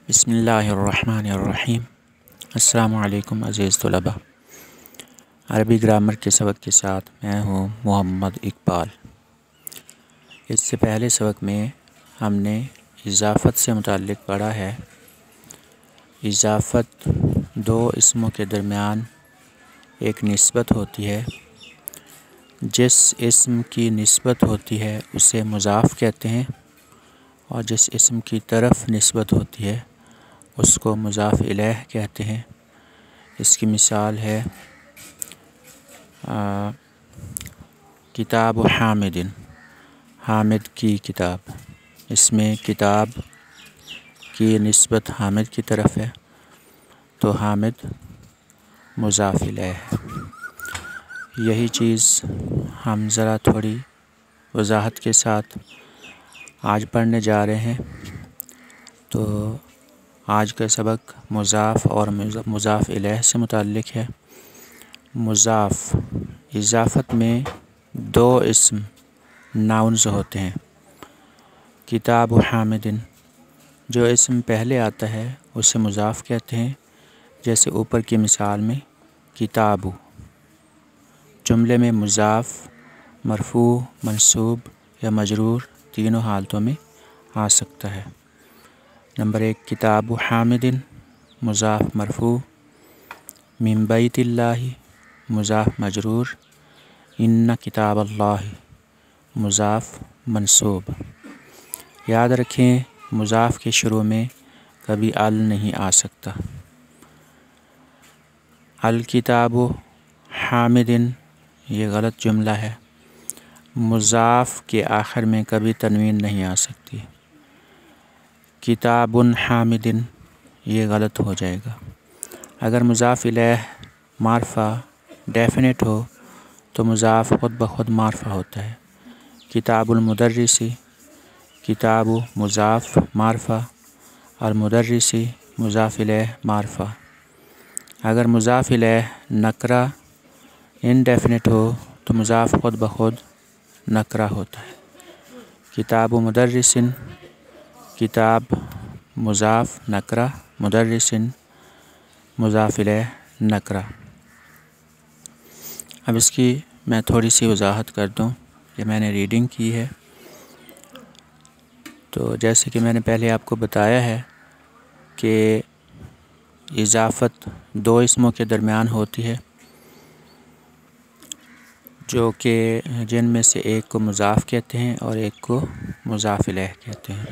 بسم اللہ الرحمن الرحیم۔ السلام علیکم عزیز طلباء، عربی گرامر کے سبق کے ساتھ میں ہوں محمد اقبال۔ اس سے پہلے سبق میں ہم نے اضافت سے متعلق پڑھا ہے۔ اضافت دو اسموں کے درمیان ایک نسبت ہوتی ہے۔ جس اسم کی نسبت ہوتی ہے اسے مضاف کہتے ہیں، اور جس اسم کی طرف نسبت ہوتی ہے اس کو مضاف الیہ کہتے ہیں۔ اس کی مثال ہے کتاب حامد، حامد کی کتاب۔ اس میں کتاب کی نسبت حامد کی طرف ہے تو حامد مضاف الیہ ہے۔ یہی چیز ہم ذرا تھوڑی وضاحت کے ساتھ آج پڑھنے جا رہے ہیں۔ تو آج کا سبق مضاف اور مضاف الیہ سے متعلق ہے۔ مضاف، اضافت میں دو اسم ناؤنز ہوتے ہیں۔ کتاب حامد، جو اسم پہلے آتا ہے اسے مضاف کہتے ہیں، جیسے اوپر کی مثال میں کتاب۔ جملے میں مضاف مرفوع، منصوب یا مجرور تینوں حالتوں میں آ سکتا ہے۔ نمبر 1، کتاب حامد مضاف مرفوع، من بیت اللہ مضاف مجرور، ان کتاب اللہ مضاف منصوب۔ یاد رکھیں مضاف کے شروع میں کبھی ال نہیں آ سکتا۔ الکتاب حامد یہ غلط جملہ ہے۔ مضاف کے آخر میں کبھی تنوین نہیں آ سکتی۔ کتاب حامد یہ غلط ہو جائے گا۔ اگر مضاف الیہ معرفہ ڈیفینٹ ہو تو مضاف خود بخود معرفہ ہوتا ہے۔ کتاب المدرسی، کتاب مضاف معرفہ اور مدرسی مضاف الیہ معرفہ۔ اگر مضاف الیہ نکرہ انڈیفینٹ ہو تو مضاف خود بخود نکرہ ہوتا ہے۔ کتاب مدرس، کتاب مضاف نکرہ، مدرس مضاف الیہ نکرہ۔ اب اس کی میں تھوڑی سی وضاحت کر دوں کہ میں نے ریڈنگ کی ہے۔ تو جیسے کہ میں نے پہلے آپ کو بتایا ہے کہ اضافت دو اسموں کے درمیان ہوتی ہے، جو کہ جن میں سے ایک کو مضاف کہتے ہیں اور ایک کو مضاف الیہ کہتے ہیں۔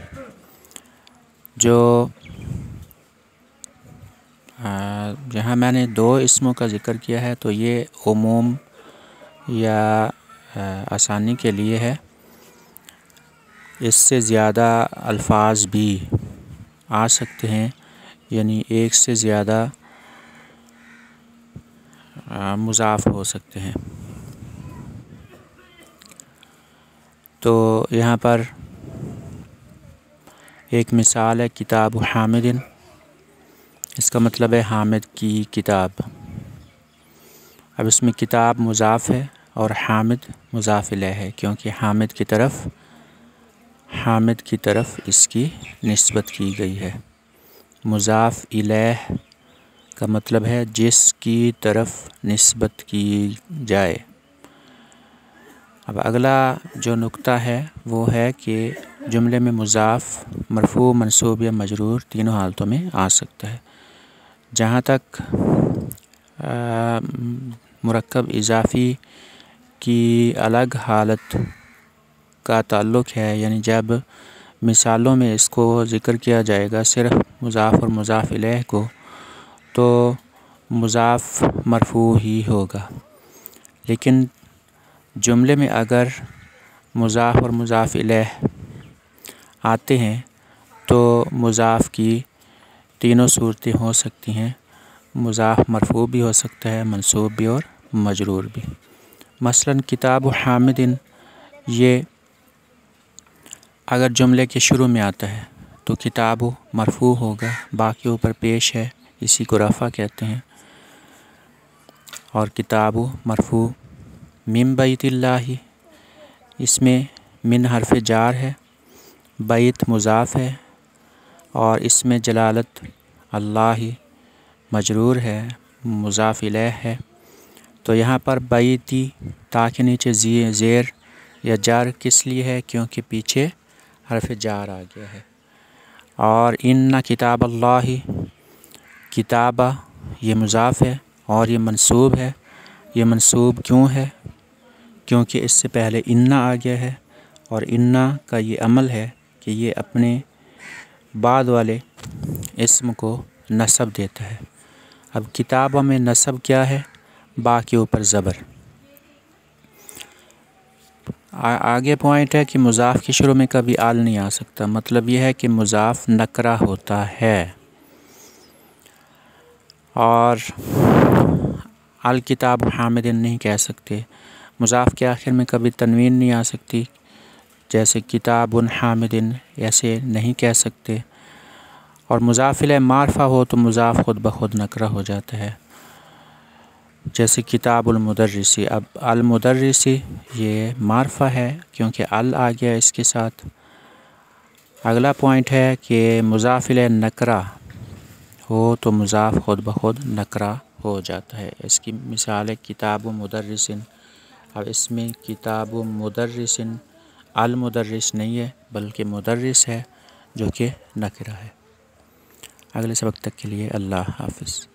جہاں میں نے دو اسموں کا ذکر کیا ہے تو یہ عموم یا آسانی کے لیے ہے۔ اس سے زیادہ الفاظ بھی آ سکتے ہیں، یعنی ایک سے زیادہ مضاف ہو سکتے ہیں۔ تو یہاں پر ایک مثال ہے کتاب حامد، اس کا مطلب ہے حامد کی کتاب۔ اب اس میں کتاب مضاف ہے اور حامد مضاف الیہ ہے، کیونکہ حامد کی طرف اس کی نسبت کی گئی ہے۔ مضاف الیہ کا مطلب ہے جس کی طرف نسبت کی جائے۔ اب اگلا جو نقطہ ہے وہ ہے کہ جملے میں مضاف مرفوع، منصوب یا مجرور تینوں حالتوں میں آ سکتا ہے۔ جہاں تک مرکب اضافی کی الگ حالت کا تعلق ہے، یعنی جب مثالوں میں اس کو ذکر کیا جائے گا صرف مضاف اور مضاف الیہ کو، تو مضاف مرفوع ہی ہوگا۔ لیکن جملے میں اگر مضاف اور مضاف الیہ آتے ہیں تو مضاف کی تینوں صورتیں ہو سکتی ہیں۔ مضاف مرفوع بھی ہو سکتا ہے، منصوب بھی اور مجرور بھی۔ مثلاً کتاب حامد یہ اگر جملے کے شروع میں آتا ہے تو کتاب مرفوع ہوگا، باقی اوپر پیش ہے، اسی کو رفع کہتے ہیں۔ اور کتاب مرفوع من بیت اللہ، اس میں من حرف جار ہے، بیت مضاف ہے اور اس میں جلالت اللہ ہی مجرور ہے، مضاف الیہ ہے، تو یہاں پر بیتی تا کے نیچے زیر یا جار کس لیے ہے؟ کیونکہ پیچھے حرف جار آ گیا ہے۔ اور ان کتاب اللہ، کتابہ یہ مضاف ہے اور یہ منصوب ہے۔ یہ منصوب کیوں ہے؟ کیونکہ اس سے پہلے ان آ گیا ہے، اور ان کا یہ عمل ہے کہ یہ اپنے بعد والے اسم کو نصب دیتا ہے۔ اب کتابہ میں نصب کیا ہے؟ با کے اوپر زبر۔ آگے پوائنٹ ہے کہ مضاف کے شروع میں کبھی آل نہیں آ سکتا، مطلب یہ ہے کہ مضاف نکرہ ہوتا ہے۔ اور الکتاب حامد نہیں کہہ سکتے، مضاف کے آخر میں کبھی تنوین نہیں آ سکتی، جیسے کتاب حامد ایسے نہیں کہہ سکتے۔ اور مضاف الیہ معرفہ ہو تو مضاف خود بخود نکرہ ہو جاتا ہے، جیسے کتاب المدرسی۔ اب المدرسی یہ معرفہ ہے کیونکہ ال آ گیا اس کے ساتھ۔ اگلا پوائنٹ ہے کہ مضاف الیہ نکرہ ہو تو مضاف خود بخود نکرہ ہو جاتا ہے۔ اس کی مثال ہے کتاب مدرسن۔ اب اس میں کتاب مدرسن المدرس نہیں ہے بلکہ مدرس ہے جو کہ نکرہ ہے۔ اگلے سبق تک کے لیے اللہ حافظ۔